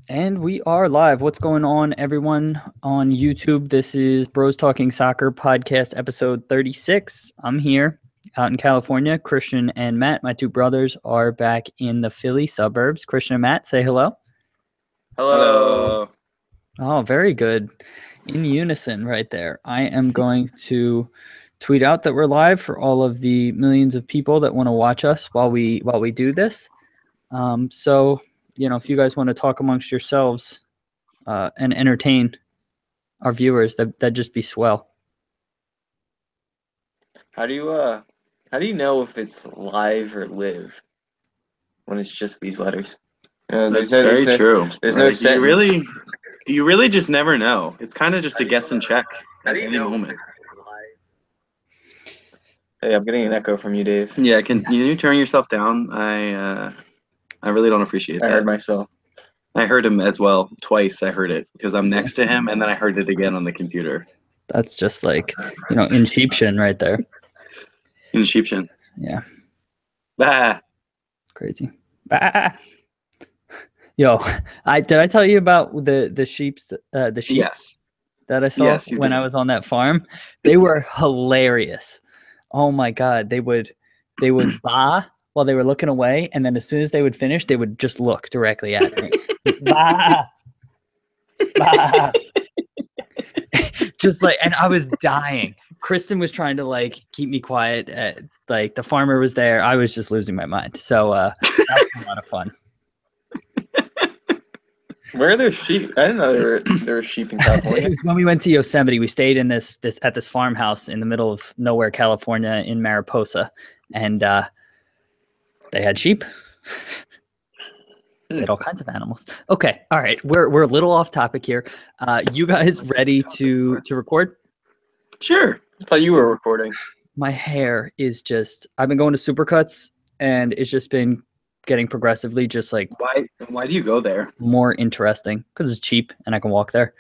And we are live. What's going on, everyone on YouTube? This is Bros Talking Soccer podcast, episode 36. I'm here out in California. Christian and Matt, my two brothers, are back in the Philly suburbs. Christian and Matt, say hello. Hello. Oh, very good. In unison right there. I am going to tweet out that we're live for all of the millions of people that want to watch us while we do this. So, if you guys want to talk amongst yourselves and entertain our viewers, that'd just be swell. How do you know if it's live or live when it's just these letters? That's very true. There's no sentence. You really just never know. It's kind of just a guess and check at any moment. Hey, I'm getting an echo from you, Dave. Yeah, can you turn yourself down? I really don't appreciate that. I heard myself. I heard him as well twice. I heard it because I'm next to him, and then I heard it again on the computer. That's just like, in sheepshin right there. In sheepshin. Yeah. Bah. Crazy. Bah. Yo, did I tell you about the sheep Yes. that I saw when I was on that farm? They were hilarious. Oh my God. They would baa while they were looking away, and then as soon as they would finish, they would just look directly at me. Bah. Bah. Just like, and I was dying. Kristen was trying to keep me quiet. The farmer was there. I was just losing my mind. So that was a lot of fun. Where are those sheep? I didn't know there were sheep in California. It was when we went to Yosemite. We stayed in this farmhouse in the middle of nowhere, California, in Mariposa, and they had sheep. They had all kinds of animals. Okay, all right. We're a little off topic here. You guys ready to record? Sure. I thought you were recording. My hair is just. I've been going to Supercuts, and it's just been getting progressively just like. Why do you go there? More interesting because it's cheap and I can walk there.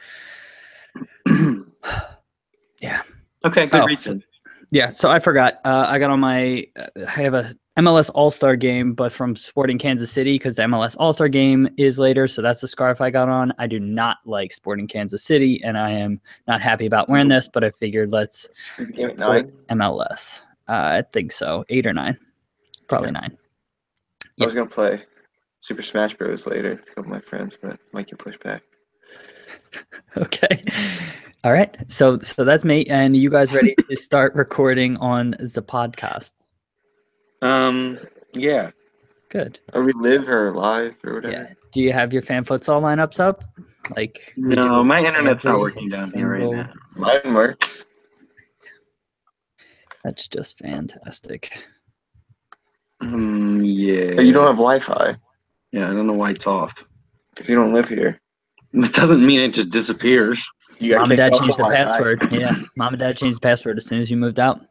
Yeah. Okay. Good reason. Yeah. So I forgot. I got on I have a MLS All-Star game, but from Sporting Kansas City because the MLS All-Star game is later. So that's the scarf I got on. I do not like Sporting Kansas City, and I am not happy about wearing this, but I figured let's support MLS. I think so. 8 or 9. Probably 9. I was going to play Super Smash Bros. Later with a couple of my friends, but might get pushed back. Okay. All right. So that's me. And you guys ready to start recording on the podcast? Yeah. Good. Are we live or live or whatever? Yeah. Do you have your fan futsal lineups up? No, my internet's not working down here right now. Mine works. That's just fantastic. Yeah. But you don't have Wi-Fi. Yeah, I don't know why it's off. Because you don't live here. It doesn't mean it just disappears. Mom and Dad changed the password. Yeah, Mom and Dad changed the password as soon as you moved out.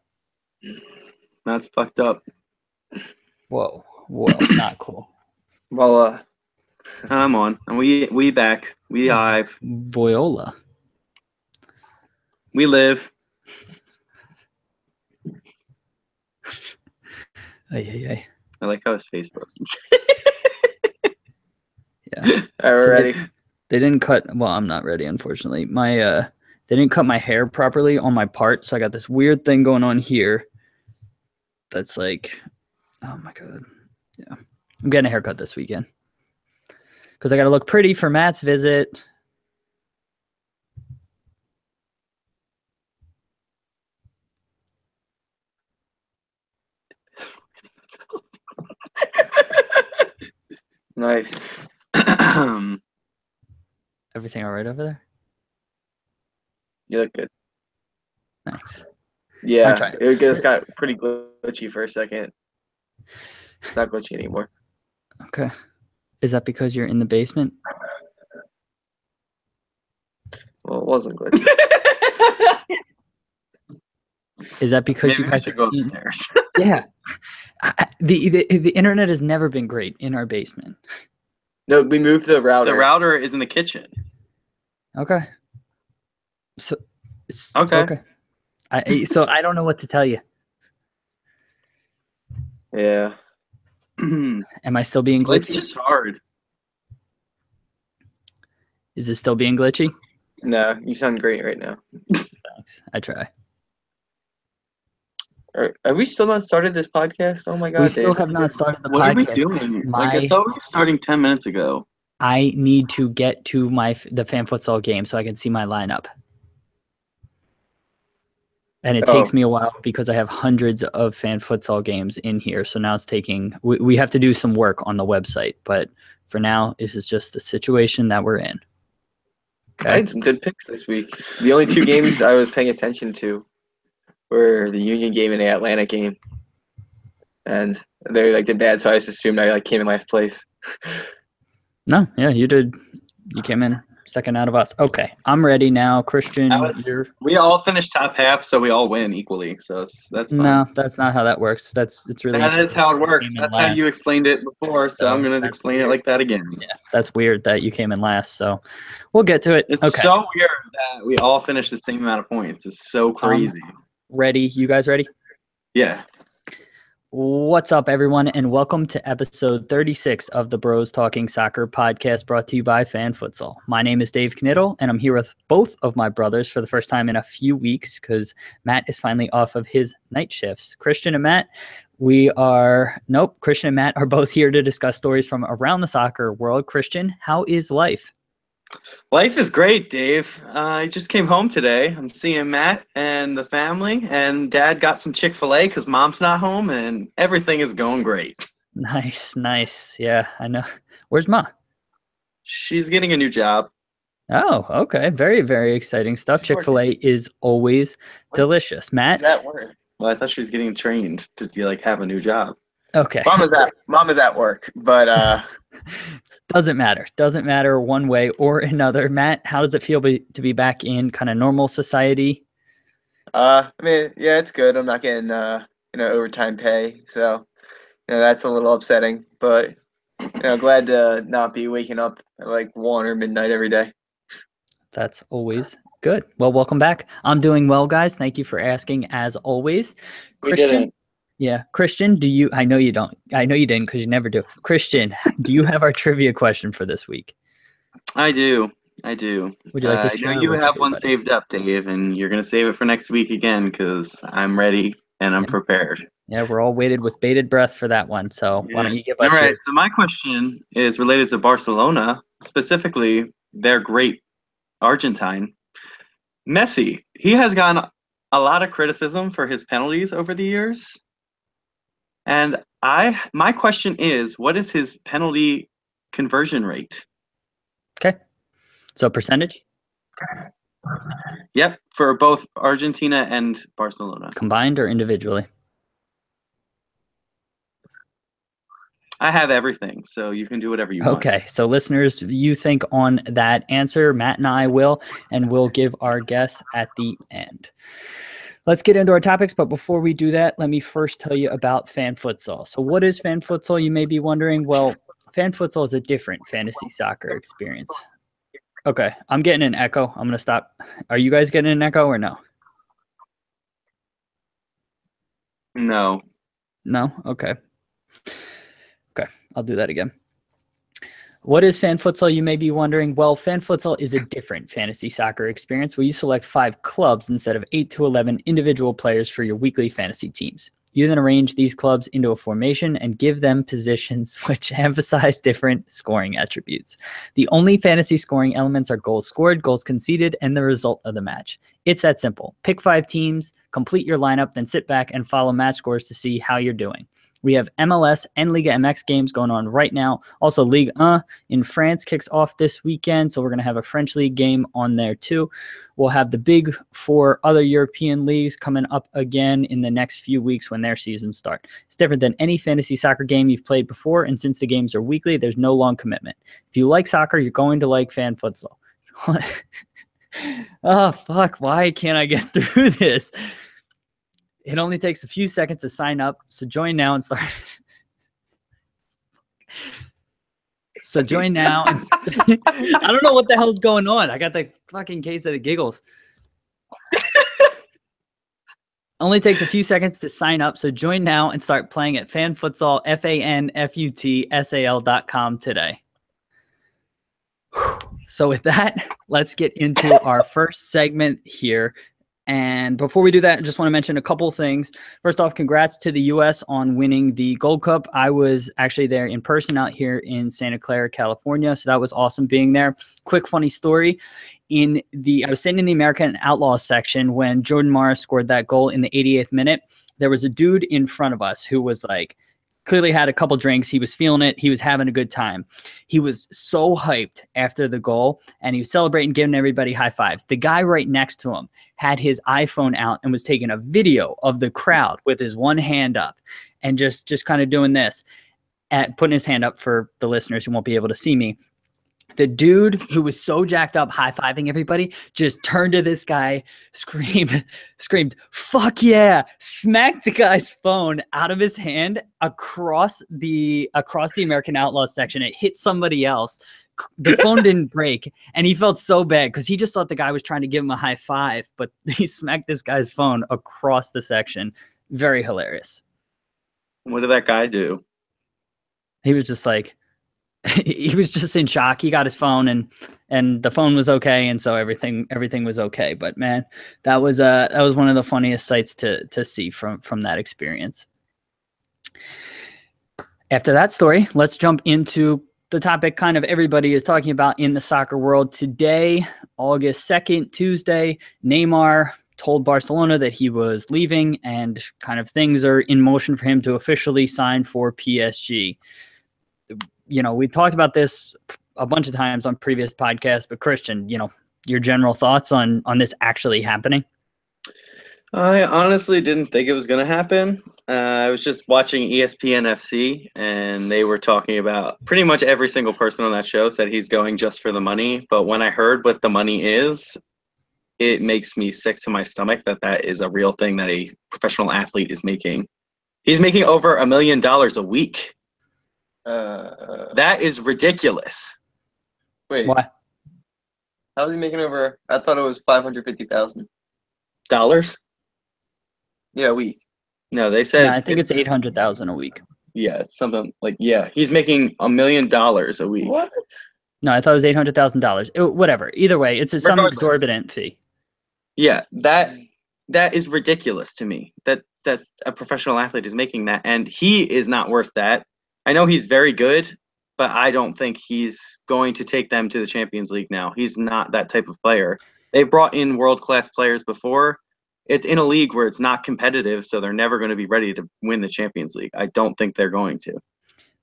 That's fucked up. Whoa, not cool. Well, I'm on. And we back. We live. Voyola. We live. Ay. I like how his face froze. Yeah. All right, we're ready. They didn't cut. Well, I'm not ready, unfortunately. They didn't cut my hair properly on my part, so I got this weird thing going on here. That's like, oh my God. Yeah, I'm getting a haircut this weekend because I got to look pretty for Matt's visit. Nice. Everything all right over there? You look good. Thanks. Yeah, it just got pretty glitchy for a second. It's not glitchy anymore. Okay. Is that because you're in the basement? Well, it wasn't glitchy. Is that because Maybe you guys go upstairs? Yeah. The internet has never been great in our basement. No, we moved the router. The router is in the kitchen. Okay. So okay. So I don't know what to tell you. Yeah. Am I still being glitchy? It's just hard. Is it still being glitchy? No, you sound great right now. Thanks. I try. Are we still not started this podcast? Oh my God, We still Dave. have not started the What are we podcast. doing? I thought we were starting 10 minutes ago. I need to get to the fan futsal game so I can see my lineup. And it takes me a while because I have hundreds of fan futsal games in here. So now it's taking, we have to do some work on the website. But for now, this is just the situation that we're in. Okay. I had some good picks this week. The only two games I was paying attention to were the Union game and the Atlanta game. And they did bad, so I just assumed I came in last place. No, yeah, you did. You came in second out of us. Okay, I'm ready now. Christian, we all finished top half, so we all win equally. So that's fine. No, that's not how that works. It's really that is how it works. That's how you explained it before. So I'm gonna explain it like that again. Yeah, that's weird that you came in last. So we'll get to it. It's okay. so weird that we all finished the same amount of points. It's so crazy. Ready? You guys ready? Yeah. What's up, everyone, and welcome to episode 36 of the Bros Talking Soccer podcast brought to you by Fan Futsal. My name is Dave Knittel, and I'm here with both of my brothers for the first time in a few weeks because Matt is finally off of his night shifts. Christian and Matt are both here to discuss stories from around the soccer world. Christian, how is life? Life is great, Dave. I just came home today. I'm seeing Matt and the family, and Dad got some Chick-fil-A because Mom's not home, and everything is going great. Nice. Yeah, I know. Where's Ma? She's getting a new job. Oh, okay. Very, very exciting stuff. Chick-fil-A is always delicious. Matt? That work. Well, I thought she was getting trained to have a new job. Okay. Mom is at work, but Doesn't matter one way or another. Matt, how does it feel to be back in kind of normal society? I mean, yeah, it's good. I'm not getting overtime pay, so that's a little upsetting. But glad to not be waking up at 1 or midnight every day. That's always good. Well, welcome back. I'm doing well, guys. Thank you for asking, as always. Christian. Yeah. Christian, I know you don't. I know you didn't because you never do. Christian, do you have our trivia question for this week? I do. Would you like to share? I know you have one saved up, Dave, and you're going to save it for next week again because I'm ready and I'm prepared. Yeah, we're all waited with bated breath for that one. So why don't you give us All right. So my question is related to Barcelona, specifically their great Argentine, Messi. He has gotten a lot of criticism for his penalties over the years. And my question is, what is his penalty conversion rate? Okay. So percentage? Yep, for both Argentina and Barcelona. Combined or individually? I have everything, so you can do whatever you want. Okay, so listeners, you think on that answer. Matt and I will, and we'll give our guess at the end. Let's get into our topics, but before we do that, let me first tell you about Fan Futsal. So what is Fan Futsal, you may be wondering? Well, Fan Futsal is a different fantasy soccer experience. Okay, I'm getting an echo. I'm going to stop. Are you guys getting an echo or no? No. No? Okay. Okay, I'll do that again. What is Fan Futsal, you may be wondering? Well, Fan Futsal is a different fantasy soccer experience where you select 5 clubs instead of 8 to 11 individual players for your weekly fantasy teams. You then arrange these clubs into a formation and give them positions which emphasize different scoring attributes. The only fantasy scoring elements are goals scored, goals conceded, and the result of the match. It's that simple. Pick 5 teams, complete your lineup, then sit back and follow match scores to see how you're doing. We have MLS and Liga MX games going on right now. Also, Ligue 1 in France kicks off this weekend, so we're going to have a French league game on there too. We'll have the big 4 other European leagues coming up again in the next few weeks when their seasons start. It's different than any fantasy soccer game you've played before, and since the games are weekly, there's no long commitment. If you like soccer, you're going to like Fan Futsal. Oh, fuck. Why can't I get through this? It only takes a few seconds to sign up, so join now and start. So join now. And I don't know what the hell's going on. I got the fucking case of the giggles. Only takes a few seconds to sign up, so join now and start playing at FanFutsal, FanFutsal.com today. So with that, let's get into our first segment here. And before we do that, I just want to mention a couple of things. First off, congrats to the U.S. on winning the Gold Cup. I was actually there in person out here in Santa Clara, California. So that was awesome being there. Quick funny story. I was sitting in the American Outlaws section when Jordan Morris scored that goal in the 88th minute. There was a dude in front of us who was like, clearly had a couple drinks. He was feeling it. He was having a good time. He was so hyped after the goal, and he was celebrating, giving everybody high fives. The guy right next to him had his iPhone out and was taking a video of the crowd with his one hand up and just kind of doing this, putting his hand up for the listeners who won't be able to see me. The dude who was so jacked up, high-fiving everybody, just turned to this guy, screamed, "Fuck yeah!" Smacked the guy's phone out of his hand across the American Outlaws section. It hit somebody else. The phone didn't break, and he felt so bad because he just thought the guy was trying to give him a high five, but he smacked this guy's phone across the section. Very hilarious. What did that guy do? He was just like, he was just in shock. He got his phone and the phone was okay, and so everything was okay. But man, that was one of the funniest sights to see from that experience. After that story, let's jump into the topic kind of everybody is talking about in the soccer world today, August 2nd, Tuesday. Neymar told Barcelona that he was leaving, and kind of things are in motion for him to officially sign for PSG. You know, we talked about this a bunch of times on previous podcasts, but Christian, you know, your general thoughts on this actually happening? I honestly didn't think it was going to happen. I was just watching ESPN FC, and they were talking about pretty much every single person on that show said he's going just for the money. But when I heard what the money is, it makes me sick to my stomach that is a real thing that a professional athlete is making. He's making over $1 million a week. That is ridiculous. Wait, Why? how's he making over? I thought it was $550,000. Yeah, a week. No, they said. No, I think it's 800,000 a week. Yeah, it's something like he's making $1 million a week. What? No, I thought it was $800,000. Whatever. Either way, it's some exorbitant fee. Yeah, that is ridiculous to me. That a professional athlete is making that, and he is not worth that. I know he's very good, but I don't think he's going to take them to the Champions League now. He's not that type of player. They've brought in world-class players before. It's in a league where it's not competitive, so they're never going to be ready to win the Champions League. I don't think they're going to.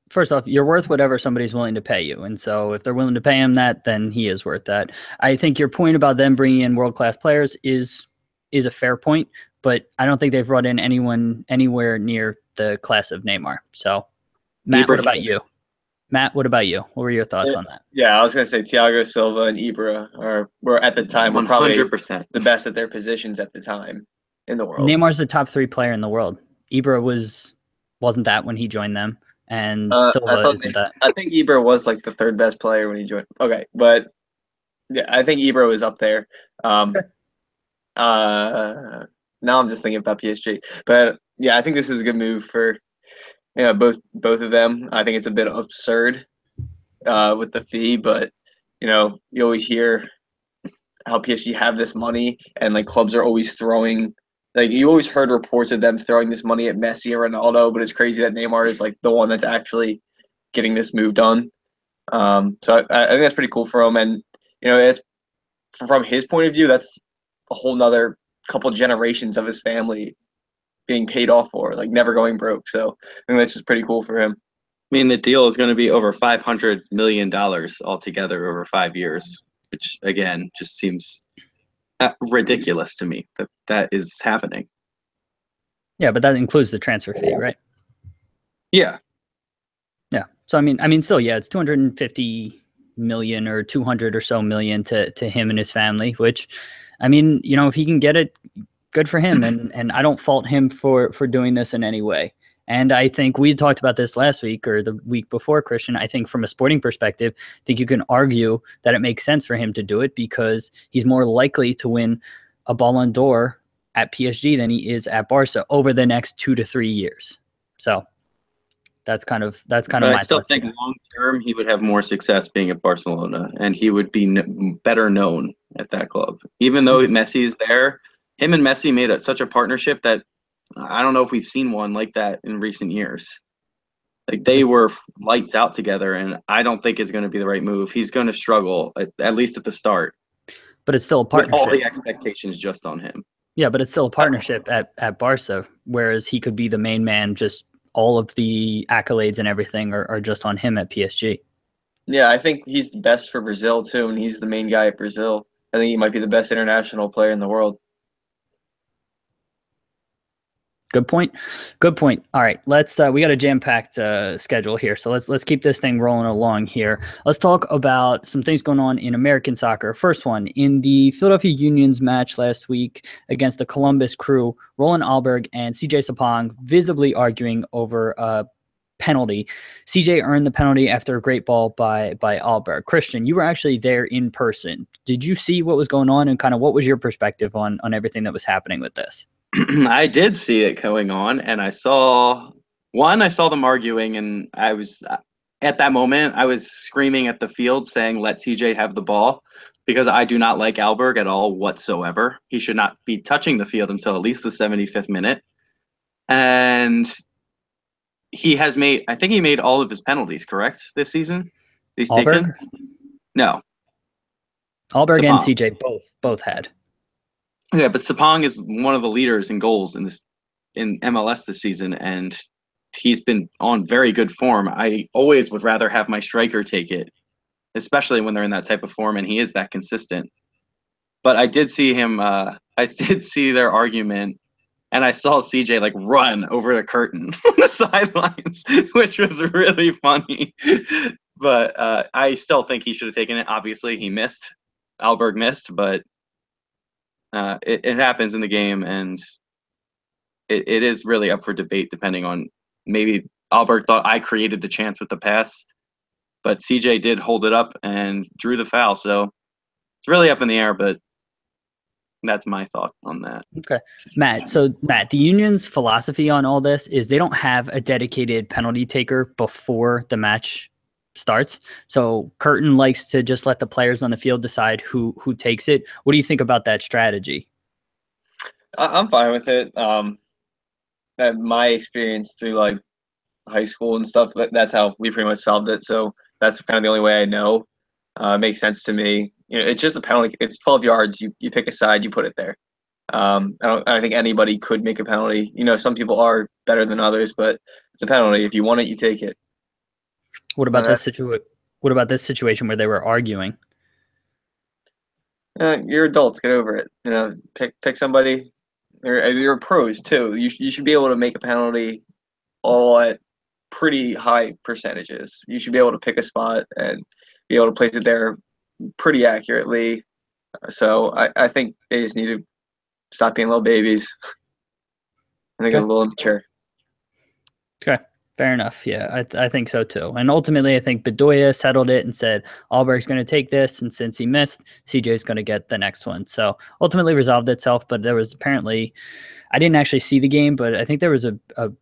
First off, you're worth whatever somebody's willing to pay you. And so if they're willing to pay him that, then he is worth that. I think your point about them bringing in world-class players is a fair point, but I don't think they've brought in anyone anywhere near the class of Neymar. So, Matt, what about you? What were your thoughts on that? Yeah, I was going to say Thiago Silva and Ibra were at the time were probably 100% the best at their positions at the time in the world. Neymar's the top 3 player in the world. Ibra wasn't that when he joined them, and Silva isn't that. I think Ibra was like the 3rd best player when he joined. Okay, but yeah, I think Ibra was up there. Now I'm just thinking about PSG, but yeah, I think this is a good move for both of them. I think it's a bit absurd with the fee, but you always hear how PSG have this money, and like clubs are always throwing. Like you always heard reports of them throwing this money at Messi or Ronaldo, but it's crazy that Neymar is like the one that's actually getting this move done. So I think that's pretty cool for him, and it's from his point of view, that's a whole nother couple generations of his family being paid off for, like never going broke. So I think that's just pretty cool for him. I mean, the deal is going to be over $500 million altogether over 5 years, which again just seems ridiculous to me that is happening. Yeah, but that includes the transfer fee, right? Yeah. Yeah. So I mean, still, yeah, it's 250 million or 200 or so million to him and his family. Which, I mean, if he can get it, good for him. And I don't fault him for doing this in any way. And I think we talked about this last week or the week before, Christian. I think from a sporting perspective, I think you can argue that it makes sense for him to do it because he's more likely to win a Ballon d'Or at PSG than he is at Barca over the next 2 to 3 years. So That's kind of But my I still thoughts think here. long term he would have more success being at Barcelona, and he would be better known at that club. Even though Messi's there, him and Messi made such a partnership that I don't know if we've seen one like that in recent years. Like they were lights out together, and I don't think it's going to be the right move. He's going to struggle at least at the start, But it's still a with all partnership. the expectations just on him. Yeah, but it's still a partnership at Barca, whereas he could be the main man. Just all of the accolades and everything are just on him at PSG. Yeah, I think he's the best for Brazil too, and he's the main guy at Brazil. I think he might be the best international player in the world. Good point. Good point. All right, let's. We got a jam-packed schedule here, so let's keep this thing rolling along here. Let's talk about some things going on in American soccer. First one, in the Philadelphia Union's match last week against the Columbus Crew, Roland Alberg and CJ Sapong visibly arguing over a penalty. CJ earned the penalty after a great ball by Alberg. Christian, you were actually there in person. Did you see what was going on, and kind of what was your perspective on everything that was happening with this? I did see it going on, and I saw them arguing, and I was at that moment I was screaming at the field saying, "Let CJ have the ball," because I do not like Alberg at all whatsoever. He should not be touching the field until at least the 75th minute, and I think he made all of his penalties, correct, this season. He's Alberg? taken. No, Alberg and Sapong. CJ both had. Yeah, but Sapong is one of the leaders in goals in MLS this season, and he's been on very good form. I always would rather have my striker take it, especially when they're in that type of form, and he is that consistent. But I did see him. I did see their argument, and I saw CJ like run over the curtain on the sidelines, which was really funny. But I still think he should have taken it. Obviously, he missed. Alberg missed, but it happens in the game, and it is really up for debate depending on, maybe Alberg thought I created the chance with the pass, but CJ did hold it up and drew the foul. So it's really up in the air, but that's my thought on that. Okay. Matt, the Union's philosophy on all this is they don't have a dedicated penalty taker before the match starts. So Curtin likes to just let the players on the field decide who takes it. What do you think about that strategy? I'm fine with it. That my experience through like high school and stuff, that's how we pretty much solved it. So that's kind of the only way I know. It makes sense to me. You know, it's just a penalty. It's 12 yards. You pick a side, you put it there. I don't think anybody could make a penalty. You know, some people are better than others, but it's a penalty. If you want it, you take it. What about this situation where they were arguing? You're adults. Get over it. You know, pick somebody. You're pros too. You should be able to make a penalty all at pretty high percentages. You should be able to pick a spot and be able to place it there pretty accurately. So I think they just need to stop being little babies. I think it's a little immature. Okay. Fair enough. Yeah, I think so too. And ultimately, I think Bedoya settled it and said Alberg's going to take this, and since he missed, CJ's going to get the next one. So ultimately resolved itself, but there was apparently, I didn't actually see the game, but I think there was a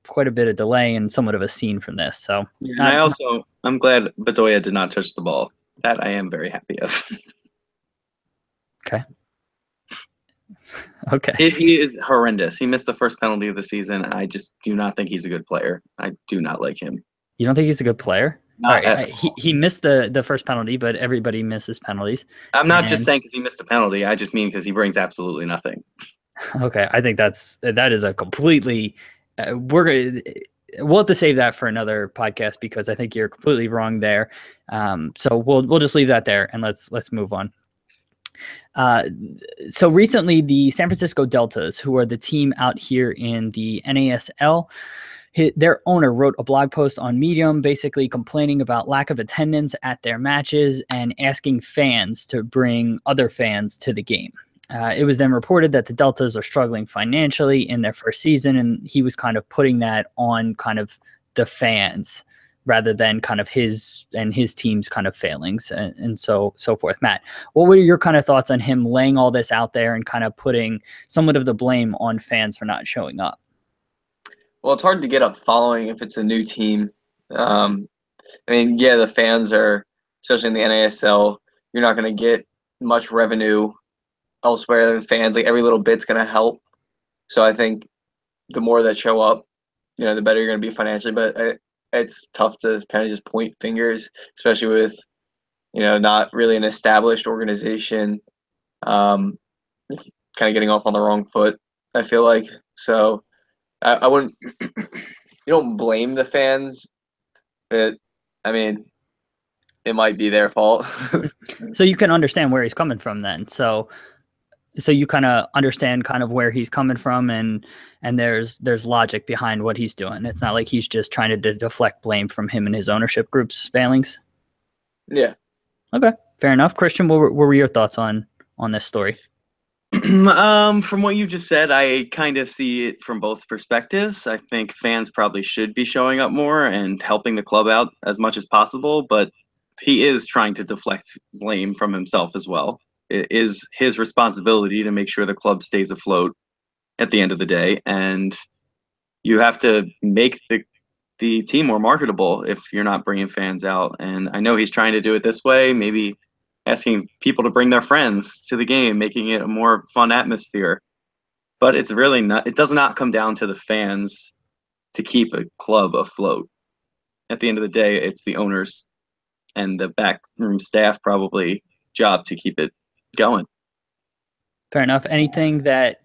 quite a bit of delay and somewhat of a scene from this. So yeah, and I'm glad Bedoya did not touch the ball. That I am very happy of. Okay. Okay. He is horrendous. He missed the first penalty of the season. I just do not think he's a good player. I do not like him. You don't think he's a good player? Not all right. He missed the first penalty, but everybody misses penalties. I'm not just saying because he missed a penalty. I just mean because he brings absolutely nothing. Okay, I think that is a completely. We'll have to save that for another podcast because I think you're completely wrong there. So we'll just leave that there and let's move on. So recently, the San Francisco Deltas, who are the team out here in the NASL, their owner wrote a blog post on Medium basically complaining about lack of attendance at their matches and asking fans to bring other fans to the game. It was then reported that the Deltas are struggling financially in their first season, and he was kind of putting that on kind of the fans rather than kind of his team's kind of failings and so forth. Matt, what were your kind of thoughts on him laying all this out there and kind of putting somewhat of the blame on fans for not showing up? Well, it's hard to get up following if it's a new team. I mean, yeah, the fans are, especially in the NASL, you're not going to get much revenue elsewhere than fans. Like every little bit's going to help. So I think the more that show up, the better you're going to be financially. But it's tough to kind of just point fingers, especially with, not really an established organization. It's kind of getting off on the wrong foot, I feel like. So I wouldn't, you don't blame the fans, but I mean, it might be their fault. So you can understand where he's coming from then. So you kind of understand kind of where he's coming from, and there's logic behind what he's doing. It's not like he's just trying to deflect blame from him and his ownership group's failings. Yeah. Okay, fair enough. Christian, what were your thoughts on this story? From what you just said, I kind of see it from both perspectives. I think fans probably should be showing up more and helping the club out as much as possible, but he is trying to deflect blame from himself as well. It is his responsibility to make sure the club stays afloat at the end of the day, and you have to make the team more marketable if you're not bringing fans out. And I know he's trying to do it this way, maybe asking people to bring their friends to the game, making it a more fun atmosphere. But it's really not, it does not come down to the fans to keep a club afloat. At the end of the day, it's the owners and the backroom staff probably job to keep it going. Fair enough. Anything that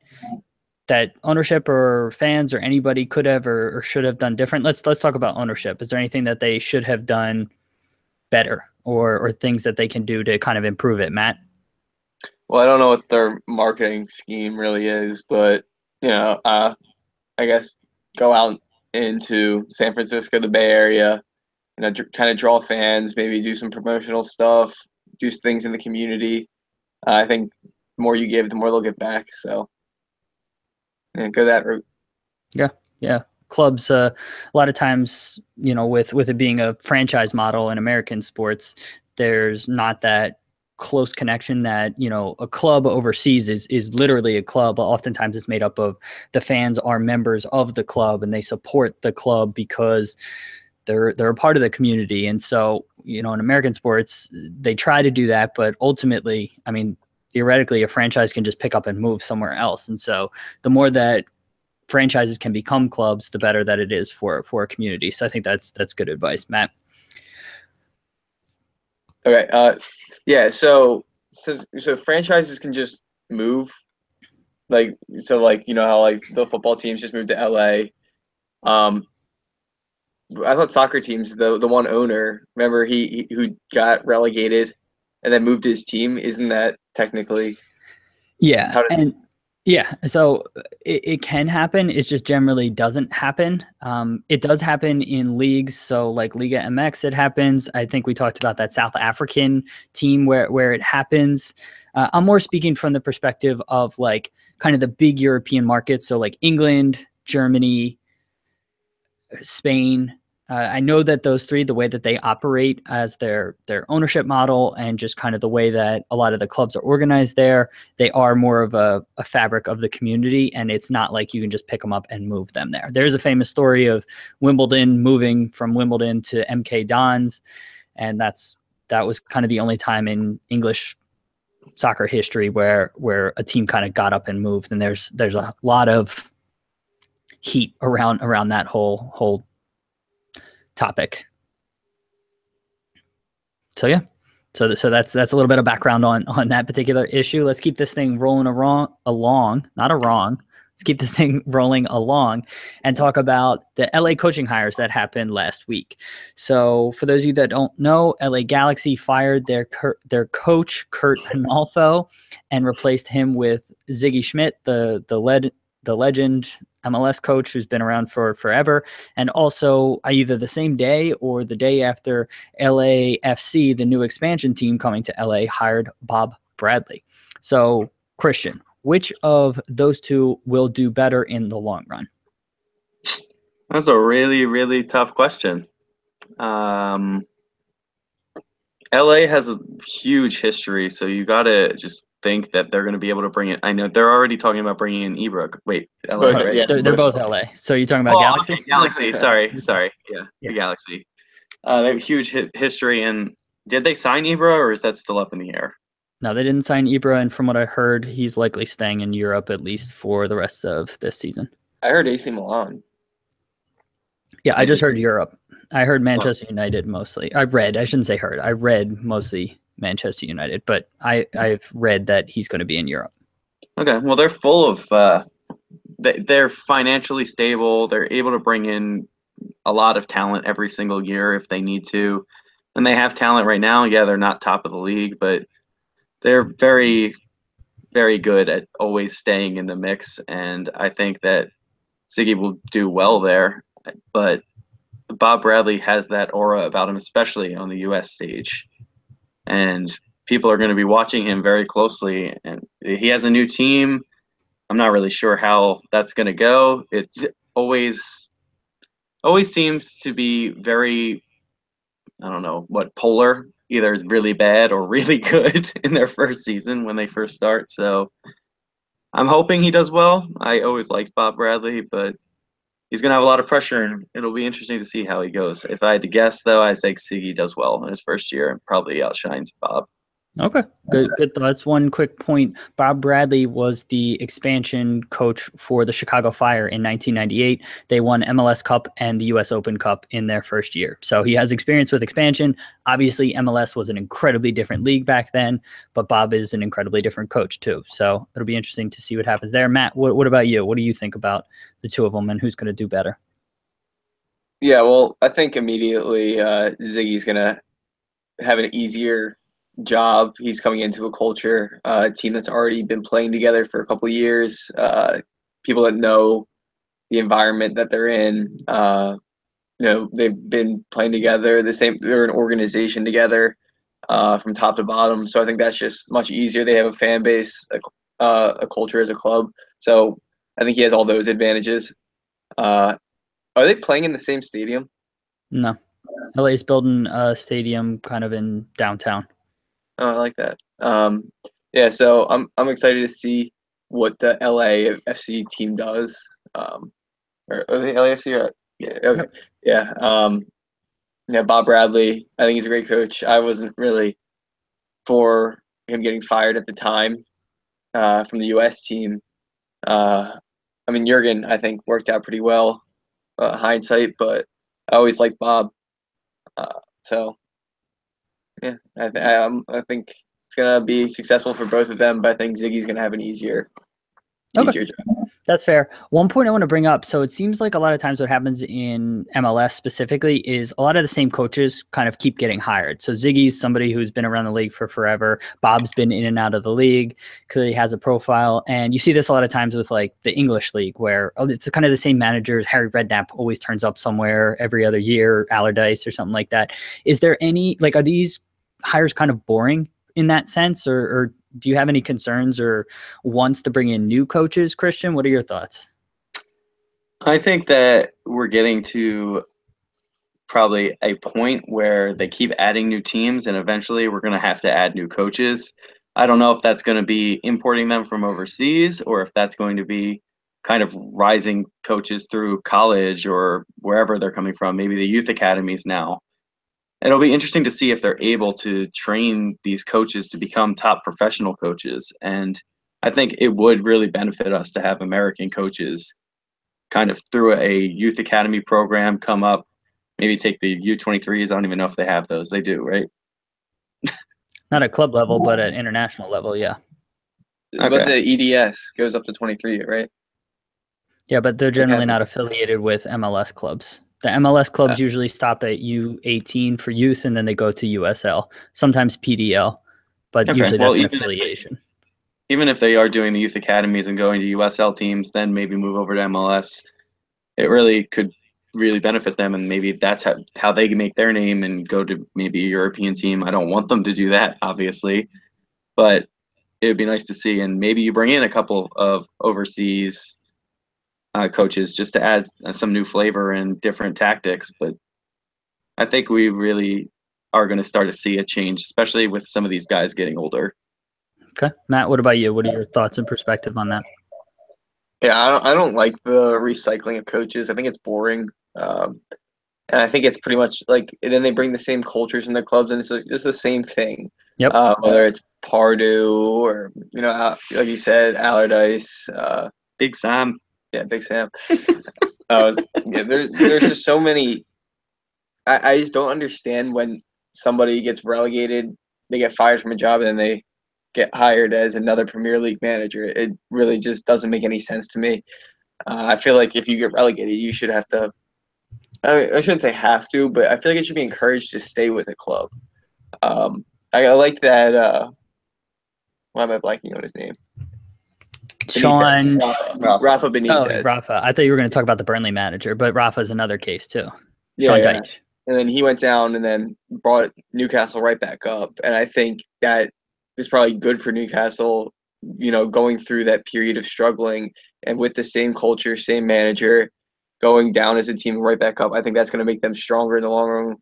ownership or fans or anybody could have or should have done different? Let's talk about ownership. Is there anything that they should have done better, or things that they can do to kind of improve it, Matt? Well, I don't know what their marketing scheme really is, but I guess go out into San Francisco, the Bay Area, kind of draw fans, maybe do some promotional stuff, do things in the community. I think the more you give, the more they'll get back. So, go that route. Yeah. Clubs, a lot of times, with it being a franchise model in American sports, there's not that close connection that, a club overseas is literally a club. Oftentimes it's made up of the fans are members of the club and they support the club because they're a part of the community. And so, in American sports, they try to do that, but ultimately, I mean, theoretically, a franchise can just pick up and move somewhere else. And so the more that franchises can become clubs, the better that it is for a community. So I think that's good advice, Matt. Okay. Yeah. So franchises can just move, like how like the football teams just moved to LA. I thought soccer teams, the one owner, remember he who got relegated and then moved his team. Isn't that technically? Yeah. Yeah, so it can happen. It just generally doesn't happen. It does happen in leagues. So like Liga MX, it happens. I think we talked about that South African team where it happens. I'm more speaking from the perspective of like kind of the big European markets. So like England, Germany, Spain. I know that those three, the way that they operate as their ownership model and just kind of the way that a lot of the clubs are organized there, they are more of a fabric of the community, and it's not like you can just pick them up and move them there. There's a famous story of Wimbledon moving from Wimbledon to MK Dons, and that was kind of the only time in English soccer history where a team kind of got up and moved, and there's a lot of heat around that whole topic. So yeah, so that's a little bit of background on that particular issue. Let's keep this thing rolling along. Let's keep this thing rolling along and talk about the LA coaching hires that happened last week. So for those of you that don't know, LA Galaxy fired their coach Kurt Pinolfo and replaced him with Ziggy Schmidt, the legend MLS coach who's been around for forever, and also either the same day or the day after LAFC, the new expansion team coming to LA, hired Bob Bradley. So, Christian, which of those two will do better in the long run? That's a really, really tough question. LA has a huge history, so you got to just think that they're going to be able to bring it. I know they're already talking about bringing in Ibra. Wait, LA, right? Yeah, they're both LA. So you're talking about Galaxy? Okay, Galaxy. Sorry. Yeah, the Galaxy. They have a huge history. And did they sign Ibra, or is that still up in the air? No, they didn't sign Ibra, and from what I heard, he's likely staying in Europe at least for the rest of this season. I heard AC Milan. Yeah, I just heard Europe. I heard Oh. Manchester United mostly. I shouldn't say heard. I read mostly Manchester United, but I've read that he's going to be in Europe. Okay, well, they're full of they're financially stable. They're able to bring in a lot of talent every single year if they need to. And they have talent right now. Yeah, they're not top of the league, but they're very, very good at always staying in the mix. And I think that Ziggy will do well there. But Bob Bradley has that aura about him, especially on the U.S. stage. And people are going to be watching him very closely. And he has a new team. I'm not really sure how that's going to go. It's always seems to be very, I don't know, polar. Either it's really bad or really good in their first season when they first start. So I'm hoping he does well. I always liked Bob Bradley, but he's going to have a lot of pressure, and it'll be interesting to see how he goes. If I had to guess, though, I think Siggy does well in his first year and probably outshines Bob. Okay, good thoughts. One quick point. Bob Bradley was the expansion coach for the Chicago Fire in 1998. They won MLS Cup and the US Open Cup in their first year. So he has experience with expansion. Obviously, MLS was an incredibly different league back then, but Bob is an incredibly different coach too. So it'll be interesting to see what happens there. Matt, what about you? What do you think about the two of them and who's going to do better? Yeah, well, I think immediately Ziggy's going to have an easier job. He's coming into a culture, a team that's already been playing together for a couple of years, people that know the environment that they're in. They've been playing together, they're an organization together from top to bottom. So I think that's just much easier. They have a fan base, a culture as a club. So I think he has all those advantages. Are they playing in the same stadium? No. LA is building a stadium kind of in downtown. Oh, I like that. Yeah, so I'm excited to see what the LAFC team does. Or are they LAFC? Yeah, okay. Yeah. Yeah, Bob Bradley, I think he's a great coach. I wasn't really for him getting fired at the time from the US team. I mean, Jurgen, I think, worked out pretty well, hindsight, but I always liked Bob. So yeah, I think it's gonna be successful for both of them, but I think Ziggy's gonna have an easier job. That's fair. One point I want to bring up. So it seems like a lot of times what happens in MLS specifically is a lot of the same coaches kind of keep getting hired. So Ziggy's somebody who's been around the league for forever. Bob's been in and out of the league, clearly has a profile. And you see this a lot of times with like the English league where it's kind of the same managers. Harry Redknapp always turns up somewhere every other year, Allardyce or something like that. Is there any, like, are these hires kind of boring in that sense, or do you have any concerns or wants to bring in new coaches, Christian? What are your thoughts? I think that we're getting to probably a point where they keep adding new teams, and eventually we're going to have to add new coaches. I don't know if that's going to be importing them from overseas or if that's going to be kind of rising coaches through college or wherever they're coming from, maybe the youth academies now. It'll be interesting to see if they're able to train these coaches to become top professional coaches. And I think it would really benefit us to have American coaches kind of through a youth academy program come up, maybe take the U23s. I don't even know if they have those. They do, right? Not at club level, but at international level, yeah. Okay. But the EDS goes up to 23, right? Yeah, but they're generally not affiliated with MLS clubs. The MLS clubs usually stop at U18 for youth, and then they go to USL, sometimes PDL, but usually that's an affiliation. Even if they are doing the youth academies and going to USL teams, then maybe move over to MLS, it really could really benefit them, and maybe that's how they can make their name and go to maybe a European team. I don't want them to do that, obviously, but it would be nice to see, and maybe you bring in a couple of overseas coaches just to add some new flavor and different tactics. But I think we really are going to start to see a change, especially with some of these guys getting older. Okay. Matt, what about you? What are your thoughts and perspective on that? Yeah, I don't like the recycling of coaches. I think it's boring. And And I think it's pretty much like, and then they bring the same cultures in the clubs, and it's the same thing. Yep. Whether it's Pardue or, like you said, Allardyce. Big Sam. Yeah, Big Sam. There's just so many. I just don't understand when somebody gets relegated, they get fired from a job, and then they get hired as another Premier League manager. It really just doesn't make any sense to me. I feel like if you get relegated, you should have to. I shouldn't say have to, but I feel like it should be encouraged to stay with a club. I like that. Why am I blanking on his name? Sean. Rafa Benitez. Oh, Rafa. I thought you were going to talk about the Burnley manager, but Rafa's another case too. Yeah, Sean yeah. Dyche. And then he went down and then brought Newcastle right back up. And I think that was probably good for Newcastle, going through that period of struggling and with the same culture, same manager, going down as a team right back up. I think that's going to make them stronger in the long run,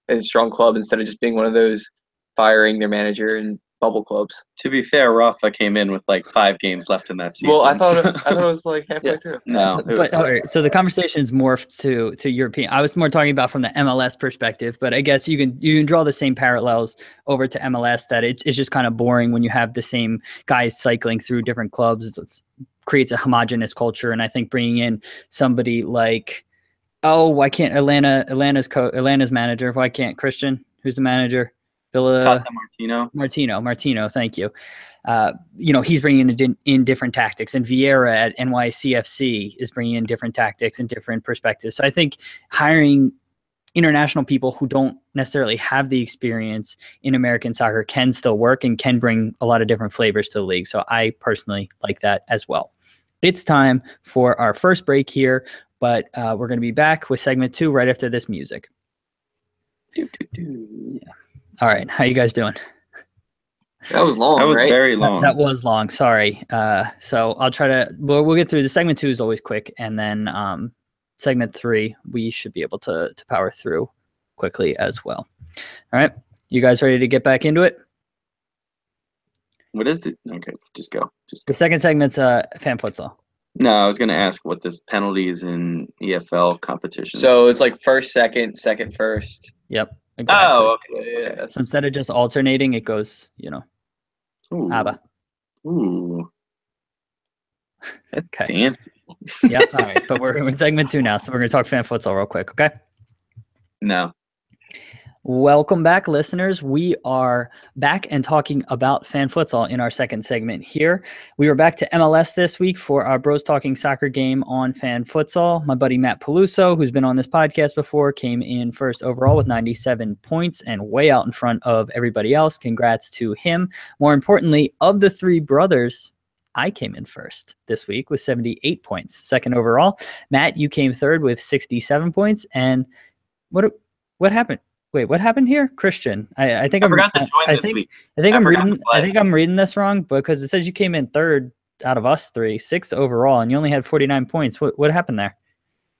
and a strong club instead of just being one of those firing their manager and bubble clubs. To be fair, Rafa came in with like 5 games left in that season. Well, I thought it was like halfway through. No, But all right, so the conversation's morphed to European. I was more talking about from the MLS perspective, but I guess you can draw the same parallels over to MLS, that it's just kind of boring when you have the same guys cycling through different clubs. It creates a homogenous culture, and I think bringing in somebody like, why can't Atlanta's manager? Why can't Christian? Who's the manager? Tata Martino, thank you. He's bringing in different tactics, and Vieira at NYCFC is bringing in different tactics and different perspectives. So I think hiring international people who don't necessarily have the experience in American soccer can still work and can bring a lot of different flavors to the league. So I personally like that as well. It's time for our first break here, but we're going to be back with segment 2 right after this music. Yeah. All right, how you guys doing? That was long. That was right? very long. That was long. Sorry. So I'll try to. We'll get through. The segment 2 is always quick, and then segment 3 we should be able to power through quickly as well. All right, you guys ready to get back into it? What is it? Okay, just go. The second segment's fan futsal. No, I was going to ask what this penalties in EFL competition. So it's like first, second, first. Yep. Exactly. Oh, okay. Yeah. So instead of just alternating, it goes, Ooh. ABBA. Ooh. That's Okay. fancy. Yep. All right. But we're in segment 2 now, so we're going to talk fan futsal real quick, okay? No. Welcome back, listeners. We are back and talking about fan futsal in our second segment here. We were back to MLS this week for our Bros Talking Soccer game on fan futsal. My buddy Matt Peluso, who's been on this podcast before, came in first overall with 97 points and way out in front of everybody else. Congrats to him. More importantly, of the 3 brothers, I came in first this week with 78 points, second overall. Matt, you came third with 67 points. And what happened? Wait, what happened here? Christian. I think I forgot to join this week. I think I'm reading this wrong because it says you came in third out of us 3, 6th overall, and you only had 49 points. What happened there?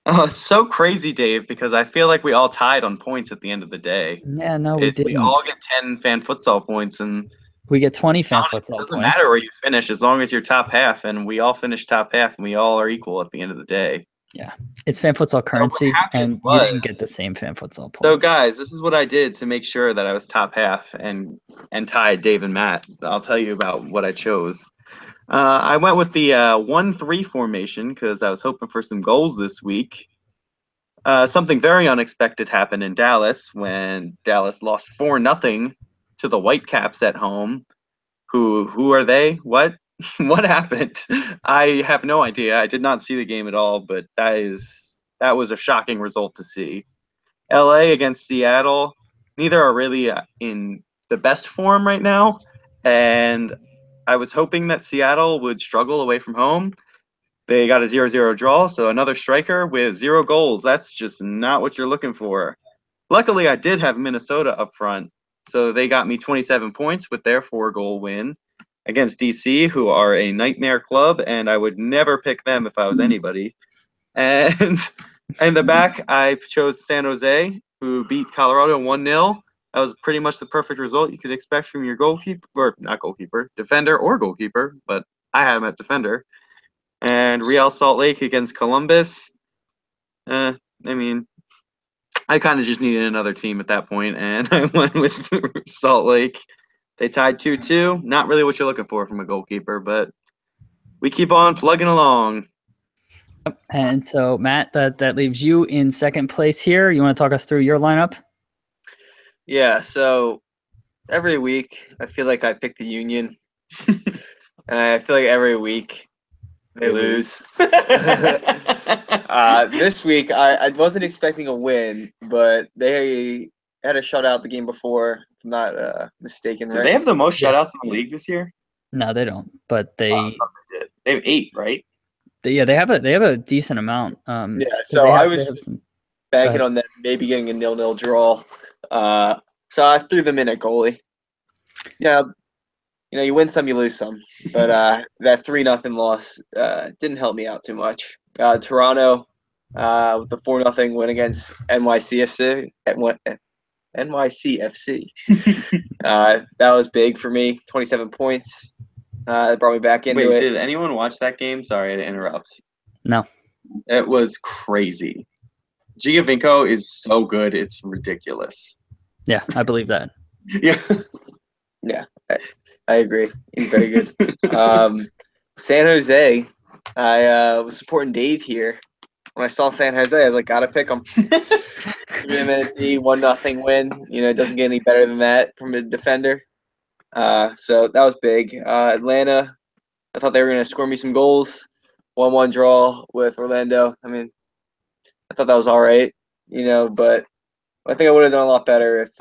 Oh, it's so crazy, Dave, because I feel like we all tied on points at the end of the day. Yeah, no, we didn't. We all get 10 fan futsal points, and we get 20 fan futsal points. It doesn't matter where you finish as long as you're top half, and we all finish top half, and we all are equal at the end of the day. Yeah, it's fan futsal currency, and you didn't get the same fan futsal points. So, guys, this is what I did to make sure that I was top half and tied Dave and Matt. I'll tell you about what I chose. I went with the 1-3 formation because I was hoping for some goals this week. Something very unexpected happened in Dallas when Dallas lost 4-0 to the Whitecaps at home. Who are they? What? What happened? I have no idea. I did not see the game at all, but that was a shocking result to see. LA against Seattle, neither are really in the best form right now, and I was hoping that Seattle would struggle away from home. They got a 0-0 draw, so another striker with 0 goals. That's just not what you're looking for. Luckily, I did have Minnesota up front, so they got me 27 points with their 4-goal win against DC, who are a nightmare club, and I would never pick them if I was anybody. And in the back, I chose San Jose, who beat Colorado 1-0. That was pretty much the perfect result you could expect from your goalkeeper, or not goalkeeper, defender or goalkeeper, but I had him at defender. And Real Salt Lake against Columbus. I mean, I kind of just needed another team at that point, and I went with Salt Lake. They tied 2-2. Not really what you're looking for from a goalkeeper, but we keep on plugging along. And so, Matt, that leaves you in second place here. You want to talk us through your lineup? Yeah, so every week I feel like I pick the Union. And I feel like every week they lose. This week I wasn't expecting a win, but they had a shutout the game before, if I'm not mistaken, Do right? they have the most shutouts in the league this year? No, they don't. But they They have 8, right? they have a decent amount. Yeah, 'cause so they I have- they was have some. banking ahead. on them maybe getting a 0-0 draw. So I threw them in at goalie. Yeah, you win some, you lose some. But that 3-0 loss didn't help me out too much. Toronto with the 4-0 win against NYCFC. NYCFC. That was big for me. 27 points. That brought me back into Wait, it. did anyone watch that game? Sorry to interrupt. No. It was crazy. Giovinco is so good, it's ridiculous. Yeah, I believe that. Yeah. Yeah, I agree. He's very good. San Jose, I was supporting Dave here. When I saw San Jose, I was like, gotta pick them. 3-minute D, 1-0 win. It doesn't get any better than that from a defender. So that was big. Atlanta, I thought they were gonna score me some goals. 1-1 draw with Orlando. I mean, I thought that was all right, but I think I would have done a lot better if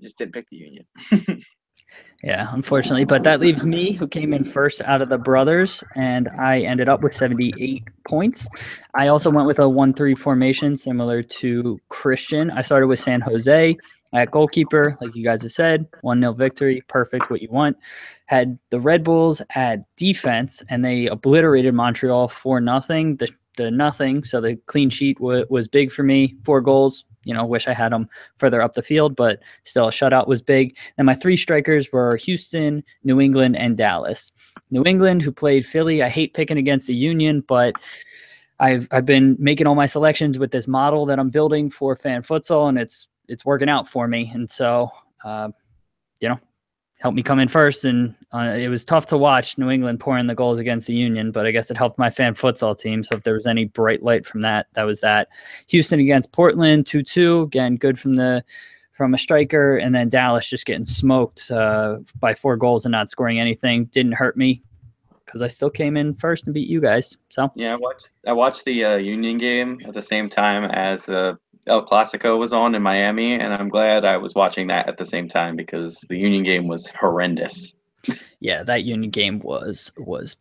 just didn't pick the Union. Yeah, unfortunately. But that leaves me, who came in first out of the brothers, and I ended up with 78 points. I also went with a 1-3 formation, similar to Christian. I started with San Jose at goalkeeper, like you guys have said, 1-0 victory, perfect, what you want. Had the Red Bulls at defense, and they obliterated Montreal 4-0. The nothing, so the clean sheet was big for me. 4 goals. Wish I had them further up the field, but still a shutout was big. And my 3 strikers were Houston, New England, and Dallas. New England, who played Philly. I hate picking against the Union, but I've been making all my selections with this model that I'm building for fan futsal, and it's working out for me. And so, helped me come in first, and it was tough to watch New England pouring the goals against the Union, but I guess it helped my fan futsal team. So if there was any bright light from that, that was that. Houston against Portland, 2-2. Again, good from a striker, and then Dallas just getting smoked by 4 goals and not scoring anything. Didn't hurt me because I still came in first and beat you guys. So yeah, I watched the Union game at the same time as the El Clasico was on in Miami, and I'm glad I was watching that at the same time because the Union game was horrendous. Yeah, that Union game was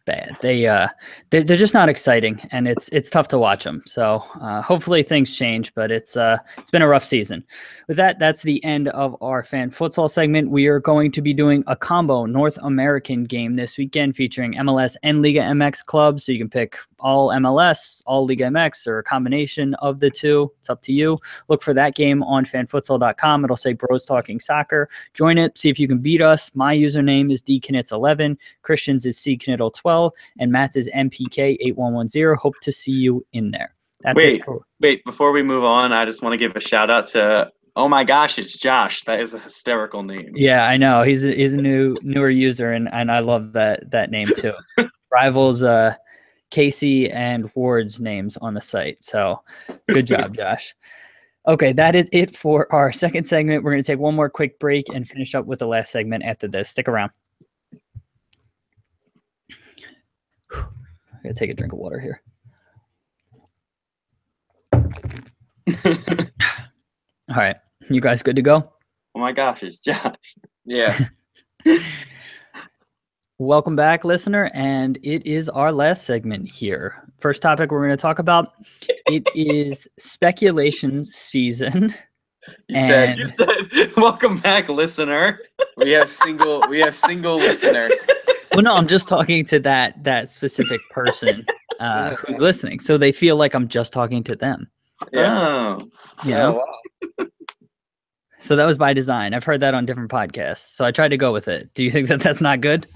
bad. They're just not exciting, and it's tough to watch them. So hopefully things change, but it's been a rough season. With that, that's the end of our fan futsal segment. We are going to be doing a combo North American game this weekend featuring MLS and Liga MX clubs. So you can pick all MLS, all Liga MX, or a combination of the two. It's up to you. Look for that game on fanfutsal.com. It'll say Bros Talking Soccer. Join it. See if you can beat us. My username is DKnits11. Christian's is CKnittle12. And Matt's is MPK8110. Hope to see you in there. That's it. Wait, before we move on, I just want to give a shout out to, oh my gosh, it's Josh. That is a hysterical name. Yeah, I know. He's a newer user, and I love that name too. Rivals Casey and Ward's names on the site. So good job, Josh. Okay, that is it for our second segment. We're going to take one more quick break and finish up with the last segment after this. Stick around. I got to take a drink of water here. All right. You guys good to go? Oh my gosh, it's Josh. Yeah. Welcome back, listener, and it is our last segment here. First topic we're going to talk about, it is speculation season. You said welcome back, listener. we have single listener. Well, no, I'm just talking to that specific person who's listening, so they feel like I'm just talking to them. Yeah. Oh, wow. So that was by design. I've heard that on different podcasts, so I tried to go with it. Do you think that that's not good?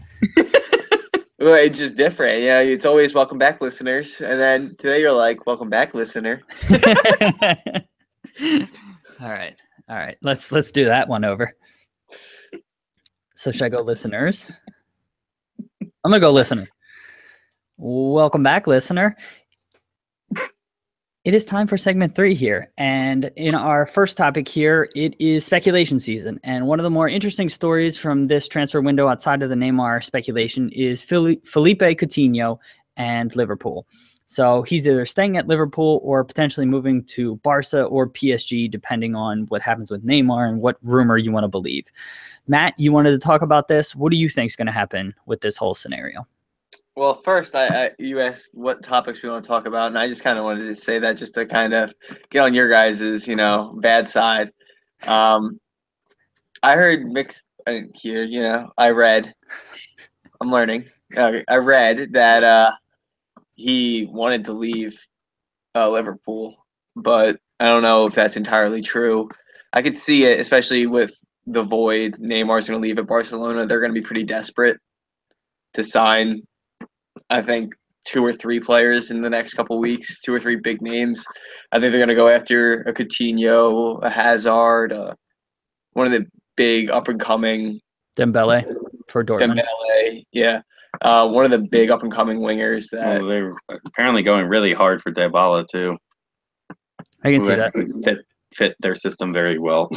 Well, it's just different. Yeah, it's always welcome back, listeners. And then today you're like, welcome back, listener. All right. All right. Let's do that one over. So should I go listeners? I'm gonna go listener. Welcome back, listener. It is time for segment 3 here. And in our first topic here, it is speculation season. And one of the more interesting stories from this transfer window outside of the Neymar speculation is Felipe Coutinho and Liverpool. So he's either staying at Liverpool or potentially moving to Barca or PSG, depending on what happens with Neymar and what rumor you want to believe. Matt, you wanted to talk about this. What do you think is going to happen with this whole scenario? Well, first, you asked what topics we want to talk about, and I just kind of wanted to say that just to kind of get on your guys' bad side. I heard mixed. I didn't hear. I read. I'm learning. I read that he wanted to leave Liverpool, but I don't know if that's entirely true. I could see it, especially with the void. Neymar's going to leave at Barcelona. They're going to be pretty desperate to sign, I think, 2 or 3 players in the next couple of weeks, 2 or 3 big names. I think they're going to go after a Coutinho, a Hazard, one of the big up-and-coming Dembele for Dortmund. Dembele, yeah. One of the big up-and-coming wingers that they're apparently going really hard for Dybala too. I can see that. Fit their system very well.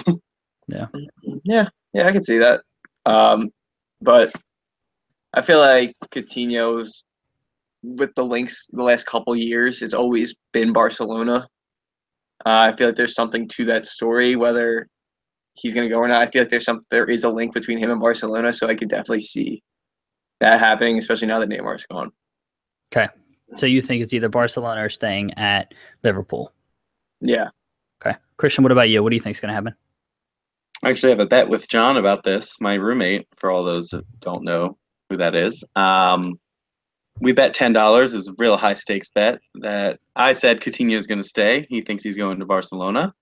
Yeah, I can see that. But I feel like Coutinho's, with the links the last couple years, it's always been Barcelona. I feel like there's something to that story, whether he's going to go or not. I feel like there is a link between him and Barcelona, so I could definitely see that happening, especially now that Neymar's gone. Okay. So you think it's either Barcelona or staying at Liverpool? Yeah. Okay. Christian, what about you? What do you think is going to happen? I actually have a bet with John about this, my roommate, for all those that don't know who that is. We bet $10. It's a real high stakes bet that I said Coutinho is going to stay. He thinks he's going to Barcelona.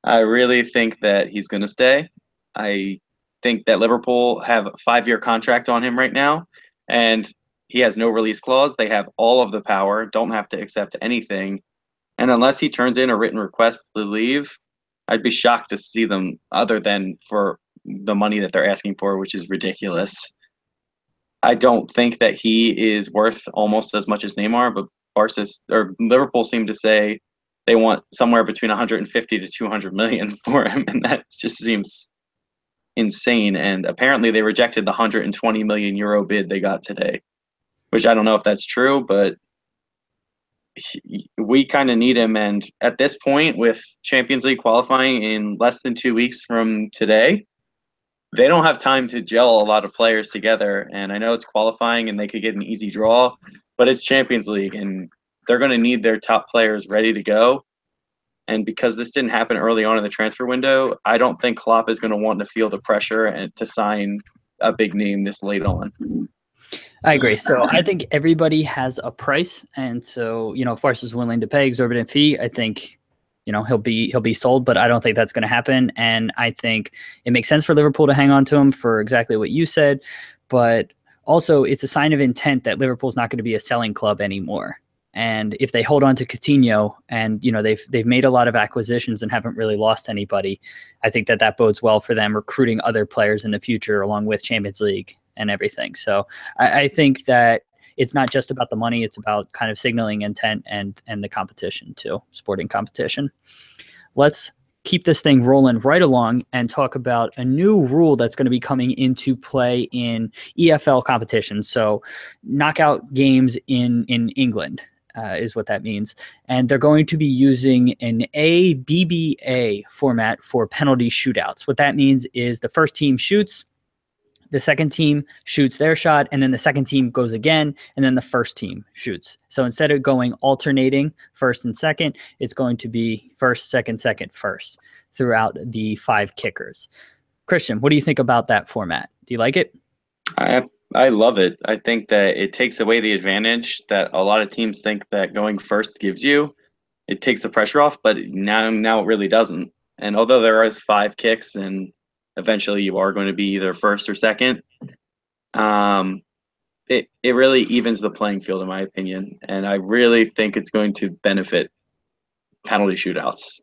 I really think that he's going to stay. I think that Liverpool have a 5-year contract on him right now, and he has no release clause. They have all of the power, don't have to accept anything. And unless he turns in a written request to leave, I'd be shocked to see them other than for the money that they're asking for, which is ridiculous. I don't think that he is worth almost as much as Neymar, but Liverpool seem to say they want somewhere between 150 to 200 million for him, and that just seems insane. And apparently they rejected the 120 million euro bid they got today, which I don't know if that's true, but we kind of need him. And at this point, with Champions League qualifying in less than 2 weeks from today, they don't have time to gel a lot of players together. And I know it's qualifying and they could get an easy draw, but it's Champions League and they're going to need their top players ready to go. And because this didn't happen early on in the transfer window, I don't think Klopp is going to want to feel the pressure and to sign a big name this late on. I agree. So I think everybody has a price. And so, if Barca is willing to pay exorbitant fee, I think, he'll be sold, but I don't think that's going to happen. And I think it makes sense for Liverpool to hang on to him for exactly what you said. But also it's a sign of intent that Liverpool's not going to be a selling club anymore. And if they hold on to Coutinho and, they've made a lot of acquisitions and haven't really lost anybody, I think that bodes well for them recruiting other players in the future along with Champions League and everything. So I think that it's not just about the money. It's about kind of signaling intent and the competition too, sporting competition. Let's keep this thing rolling right along and talk about a new rule that's going to be coming into play in EFL competition. So knockout games in England is what that means. And they're going to be using an ABBA format for penalty shootouts. What that means is the first team shoots, the second team shoots their shot, and then the second team goes again, and then the first team shoots. So instead of going alternating first and second, it's going to be first, second, first throughout the 5 kickers. Christian, what do you think about that format? Do you like it? I love it. I think that it takes away the advantage that a lot of teams think that going first gives you. It takes the pressure off, but now it really doesn't. And although there is 5 kicks and eventually you are going to be either first or second, it really evens the playing field, in my opinion. And I really think it's going to benefit penalty shootouts.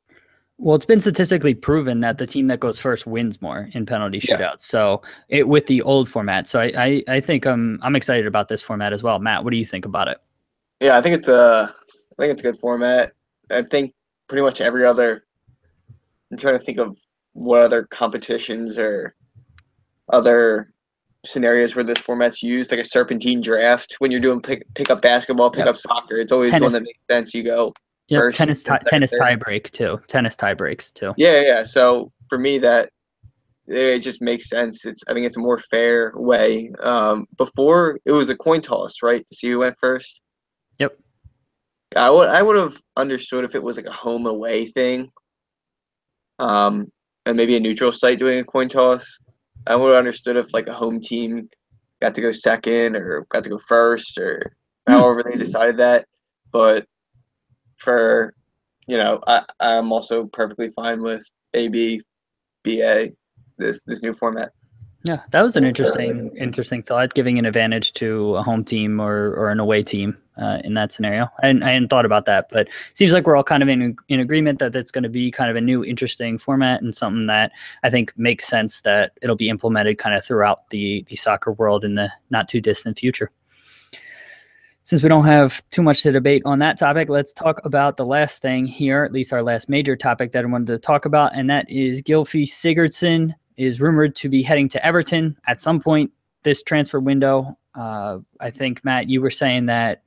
Well, it's been statistically proven that the team that goes first wins more in penalty Yeah. shootouts. So with the old format. So I think I'm excited about this format as well. Matt, what do you think about it? Yeah, I think it's a good format. I think pretty much every other. I'm trying to think of what other competitions or other scenarios where this format's used, like a serpentine draft. When you're doing pick up basketball, pick Yep. up soccer, it's always the one Tennis. that makes sense. You go Yep. first, Tennis then second, tennis third. tie break too. Tennis tie breaks too. Yeah. So for me, that it just makes sense. I think it's a more fair way. Before it was a coin toss, right, to see who went first. Yep. I would have understood if it was like a home away thing, and maybe a neutral site doing a coin toss. I would have understood if like a home team got to go second or got to go first or however they decided that. But for I'm also perfectly fine with AB, BA, this new format. Yeah, that was an interesting thought, giving an advantage to a home team or an away team in that scenario. I hadn't thought about that, but it seems like we're all kind of in agreement that it's going to be kind of a new, interesting format and something that I think makes sense that it'll be implemented kind of throughout the soccer world in the not too distant future. Since we don't have too much to debate on that topic, let's talk about the last thing here, at least our last major topic that I wanted to talk about, and that is Gylfi Sigurdsson is rumored to be heading to Everton at some point this transfer window. I think, Matt, you were saying that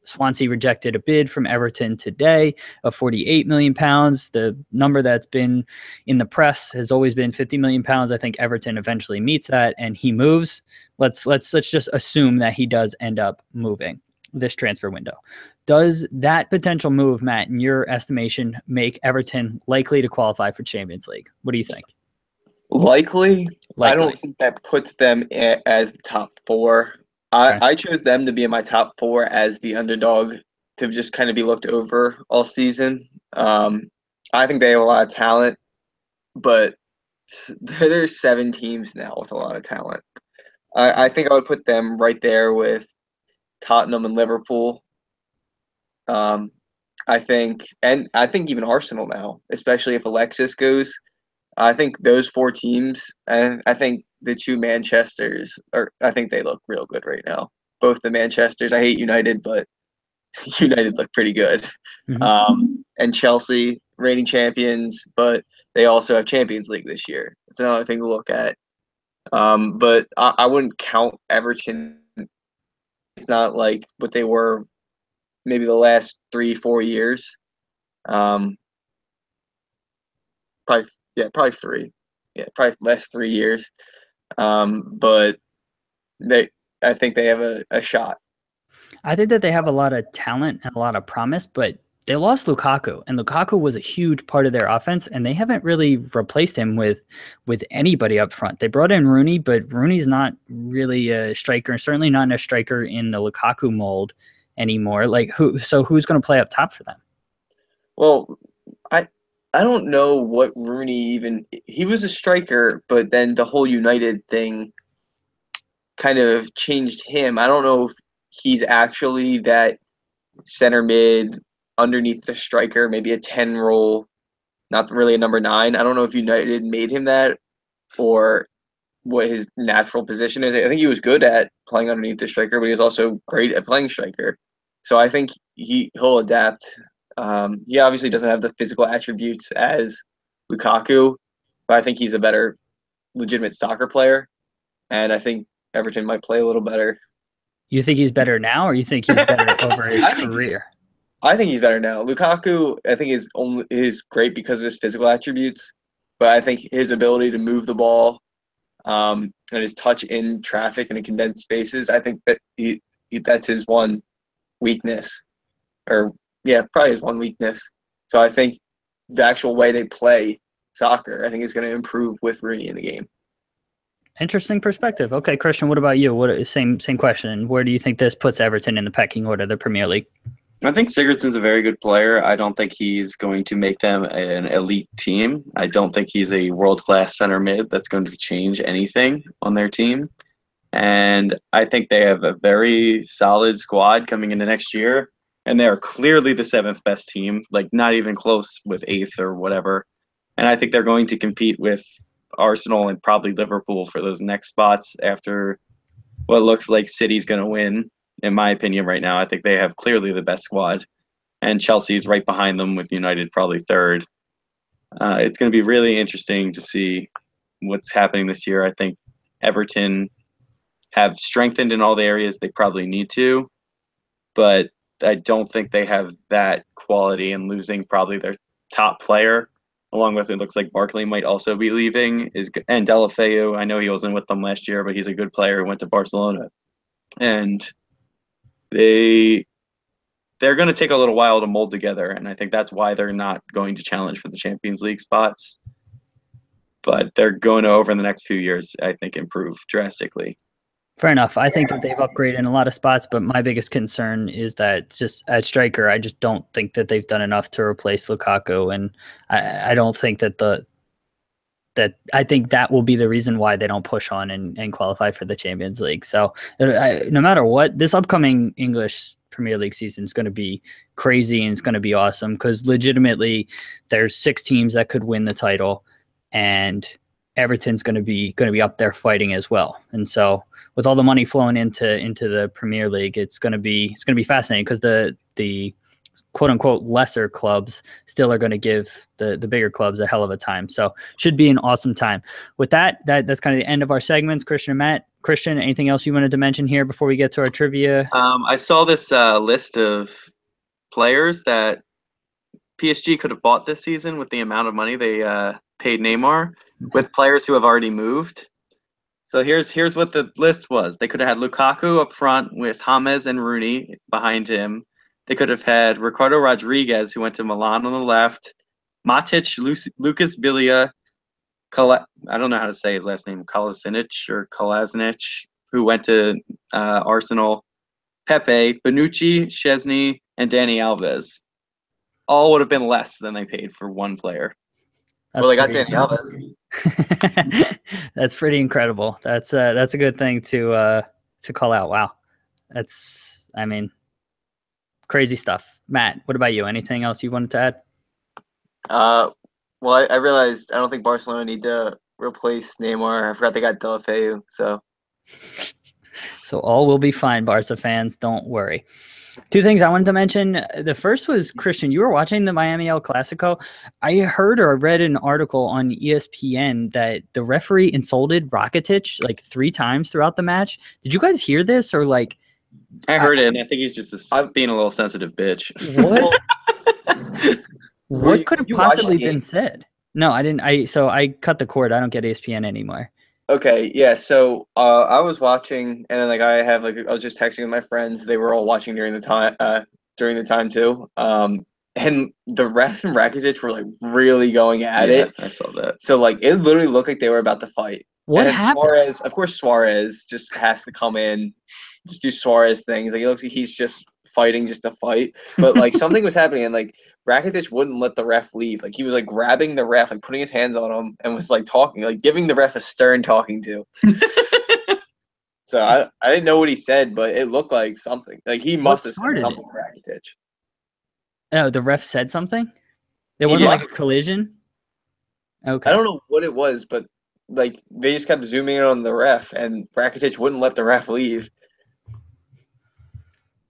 Swansea rejected a bid from Everton today of £48 million. The number that's been in the press has always been £50 million. I think Everton eventually meets that and he moves. Let's just assume that he does end up moving this transfer window. Does that potential move, Matt, in your estimation, make Everton likely to qualify for Champions League? What do you think? Likely. I Likely. don't think that puts them as the top four. Okay. I chose them to be in my top four as the underdog to just kind of be looked over all season. I think they have a lot of talent, but there's 7 teams now with a lot of talent. I think I would put them right there with Tottenham and Liverpool. I think even Arsenal now, especially if Alexis goes. I think those 4 teams, and I think the 2 Manchesters, I think they look real good right now. Both the Manchesters. I hate United, but United look pretty good. And Chelsea, reigning champions, but they also have Champions League this year. It's another thing to look at. But I wouldn't count Everton. It's not like what they were maybe the last 3-4 years. Probably 3. Yeah, probably last 3 years. But I think they have a shot. I think that they have a lot of talent and a lot of promise, but they lost Lukaku, and Lukaku was a huge part of their offense, and they haven't really replaced him with anybody up front. They brought in Rooney, but Rooney's not really a striker, and certainly not a striker in the Lukaku mold anymore. Like who's going to play up top for them? Well, I don't know what Rooney he was a striker, but then the whole United thing kind of changed him. I don't know if he's actually that center mid underneath the striker, maybe a 10 role, not really a number 9. I don't know if United made him that or what his natural position is. I think he was good at playing underneath the striker, but he's also great at playing striker. So I think he'll adapt. He obviously doesn't have the physical attributes as Lukaku, but I think he's a better legitimate soccer player, and I think Everton might play a little better. You think he's better now, or you think he's better over his career? I think he's better now. Lukaku, I think is great because of his physical attributes, but I think his ability to move the ball, and his touch in traffic and in condensed spaces, I think that that's his one weakness, or probably his one weakness. So I think the actual way they play soccer, I think, is going to improve with Rooney in the game. Interesting perspective. Okay, Christian, what about you? Same question. Where do you think this puts Everton in the pecking order of the Premier League? I think Sigurdsson's a very good player. I don't think he's going to make them an elite team. I don't think he's a world-class center mid that's going to change anything on their team. And I think they have a very solid squad coming into next year. and they are clearly the 7th best team, like not even close with 8th or whatever. And I think they're going to compete with Arsenal and probably Liverpool for those next spots after what looks like City's going to win. In my opinion, right now, I think they have clearly the best squad, and Chelsea's right behind them with United probably third. It's going to be really interesting to see what's happening this year. I think Everton have strengthened in all the areas they probably need to, but I don't think they have that quality, and losing probably their top player, along with it looks like Barkley might also be leaving, and Deulofeu. I know he wasn't with them last year, but he's a good player who went to Barcelona. And they're going to take a little while to mold together, and I think that's why they're not going to challenge for the Champions League spots. But they're going to, over the next few years, I think, improve drastically. Fair enough. I think that they've upgraded in a lot of spots, but my biggest concern is that just at striker, I just don't think that they've done enough to replace Lukaku, and I don't think that I think that will be the reason why they don't push on and qualify for the Champions League. So no matter what, this upcoming English Premier League season is going to be crazy, and it's going to be awesome because legitimately there's 6 teams that could win the title, and Everton's going to be up there fighting as well. And so with all the money flowing into the Premier League, it's going to be fascinating because the quote unquote lesser clubs still are going to give the bigger clubs a hell of a time. So should be an awesome time. With that's kind of the end of our segments. Christian and Matt. Christian, anything else you wanted to mention here before we get to our trivia? I saw this list of players that PSG could have bought this season with the amount of money they paid Neymar, with players who have already moved. So here's what the list was. They could have had Lukaku up front with James and Rooney behind him. They could have had Ricardo Rodriguez, who went to Milan, on the left. Matic, Lucas Villa, I don't know how to say his last name, Kolasinac, who went to Arsenal. Pepe, Bonucci, Szczesny, and Dani Alves. All would have been less than they paid for one player. That's well, they got Dani Alves. That's pretty incredible. That's a good thing to call out. Wow, crazy stuff. Matt, what about you? Anything else you wanted to add? Well, I realized I don't think Barcelona need to replace Neymar. I forgot they got Deulofeu. So all will be fine, Barca fans. Don't worry. 2 things I wanted to mention. The first was, Christian, you were watching the Miami El Clasico. I heard or read an article on ESPN that the referee insulted Rakitic like 3 times throughout the match. Did you guys hear this, or like? I heard it, and I think he's just being a little sensitive bitch. What? What could have possibly been said? No, I didn't. So I cut the cord. I don't get ESPN anymore. Okay, yeah. So I was watching, and then I was just texting with my friends. They were all watching during the time too. And the ref and Rakitic were like really going at it. I saw that. So it literally looked like they were about to fight. What happened? Suarez just has to come in, just do Suarez things. It looks like he's just fighting just to fight. But something was happening, and Rakitic wouldn't let the ref leave. He was grabbing the ref, putting his hands on him, and was talking, giving the ref a stern talking to. So I didn't know what he said, but it looked like something. He must have said something to Rakitic. Oh, the ref said something? It wasn't like a collision? Okay. I don't know what it was, but they just kept zooming in on the ref, and Rakitic wouldn't let the ref leave.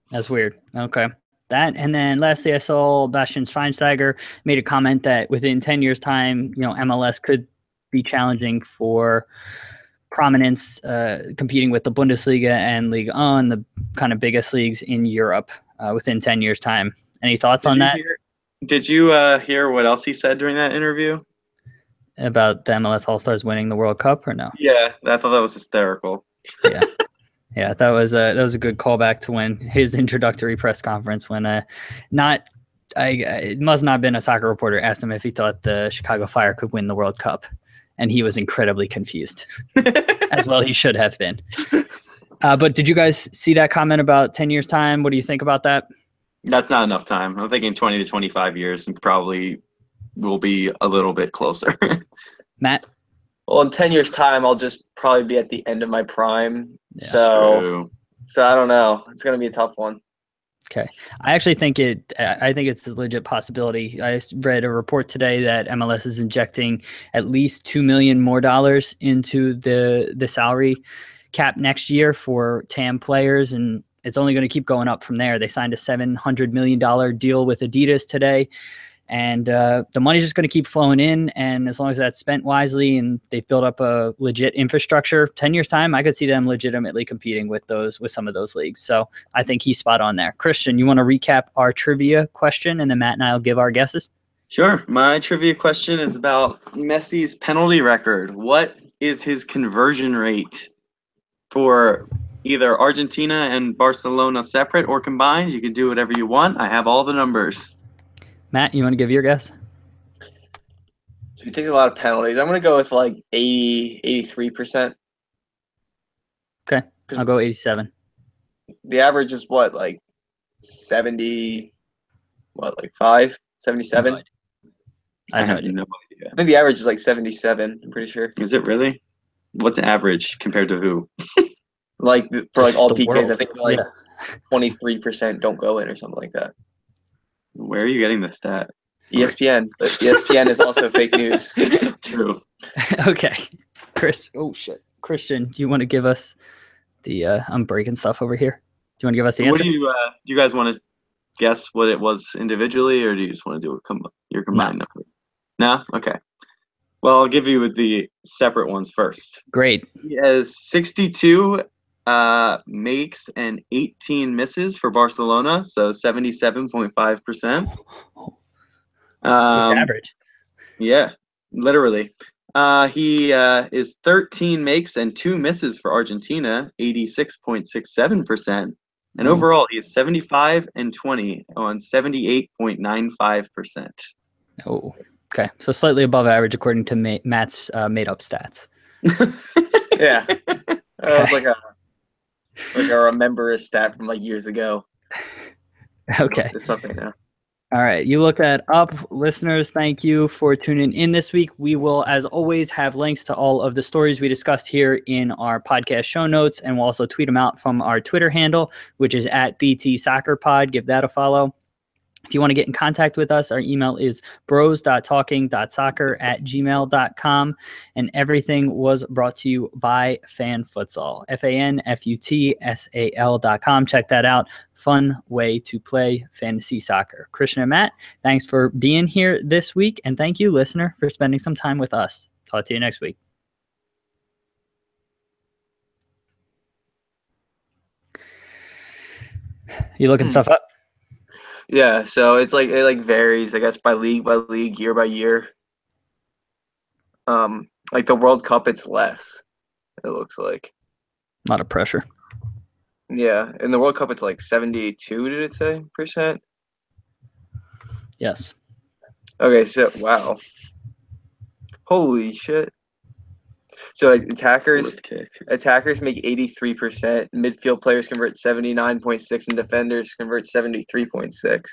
That's weird. Okay. That, and then lastly, I saw Bastian Schweinsteiger made a comment that within 10 years' time, MLS could be challenging for prominence, competing with the Bundesliga and Ligue 1, the kind of biggest leagues in Europe, within 10 years' time. Any thoughts on that? Did you hear what else he said during that interview? About the MLS All-Stars winning the World Cup, or no? Yeah, I thought that was hysterical. Yeah. Yeah, that was a good callback to when his introductory press conference when it must not have been a soccer reporter asked him if he thought the Chicago Fire could win the World Cup, and he was incredibly confused. As well he should have been. But did you guys see that comment about 10 years time? What do you think about that? That's not enough time. I'm thinking 20 to 25 years and probably will be a little bit closer. Matt? Well, in 10 years' time, I'll just probably be at the end of my prime. Yeah, so I don't know. It's going to be a tough one. Okay. I actually think it's a legit possibility. I read a report today that MLS is injecting at least $2 million more into the salary cap next year for TAM players, and it's only going to keep going up from there. They signed a $700 million deal with Adidas today, and the money's just going to keep flowing in. And as long as that's spent wisely and they've built up a legit infrastructure, 10 years time, I could see them legitimately competing with some of those leagues. So I think he's spot on there. Christian, you want to recap our trivia question, and then Matt and I will give our guesses? Sure. My trivia question is about Messi's penalty record. What is his conversion rate for either Argentina and Barcelona separate or combined? You can do whatever you want. I have all the numbers. Matt, you want to give your guess? So he takes a lot of penalties. I'm going to go with like 83%. Okay, I'll go 87. The average is what, like 70, like 5, 77? I have no idea. I think the average is like 77, I'm pretty sure. Is it really? What's average compared to who? Like for like all The PKs, world. I think like 23% don't go in or something like that. Where are you getting this stat? ESPN, but ESPN is also fake news. True. Okay, Christian, do you want to give us the? I'm breaking stuff over here. Do you want to give us the answer? What do you guys want to guess what it was individually, or do you just want to do your combined number? No? Okay. Well, I'll give you the separate ones first. Great. He has 62 makes and 18 misses for Barcelona, so 77.5%. Average. Yeah, literally. He is 13 makes and 2 misses for Argentina, 86.67%. And overall, he is 75 and 20 on 78.95%. Oh, okay. So slightly above average according to Matt's made-up stats. Yeah. That was like I remember a stat from like years ago. Okay. Look this up right now. All right. You look that up. Listeners, thank you for tuning in this week. We will, as always, have links to all of the stories we discussed here in our podcast show notes, and we'll also tweet them out from our Twitter handle, which is at BT Soccer Pod. Give that a follow. If you want to get in contact with us, our email is bros.talking.soccer@gmail.com. And everything was brought to you by Fan Futsal, FANFUTSAL.com. Check that out. Fun way to play fantasy soccer. Christian and Matt, thanks for being here this week. And thank you, listener, for spending some time with us. Talk to you next week. You looking stuff up? Yeah, so it varies, I guess, by league, year by year. Like the World Cup, it's less. It looks like A lot of pressure. Yeah, in the World Cup, it's like 72. Did it say %? Yes. Okay, so wow, holy shit. So like, attackers make 83%. Midfield players convert 79.6%, and defenders convert 73.6%.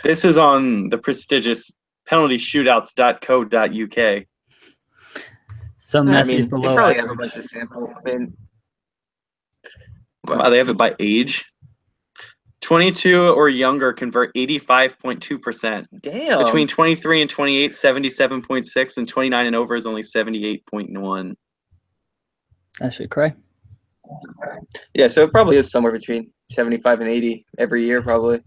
This is on the prestigious penaltyShootouts.co.uk. Some messages below. They probably have a bunch of sample. Wow, they have it by age. 22 or younger convert 85.2%. Damn. Between 23 and 28, 77.6, and 29 and over is only 78.1. That should cry. Yeah, so it probably is somewhere between 75 and 80 every year, probably.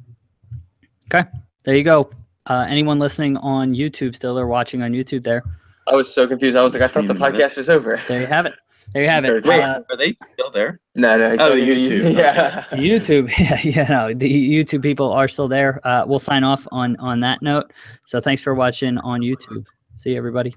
Okay, there you go. Anyone listening on YouTube still or watching on YouTube there? I was so confused. I was like, I thought the podcast was over. There you have it. There you have it. Wait, are they still there? No. Oh, YouTube. Yeah. YouTube. Yeah, the YouTube people are still there. We'll sign off on that note. So thanks for watching on YouTube. See you, everybody.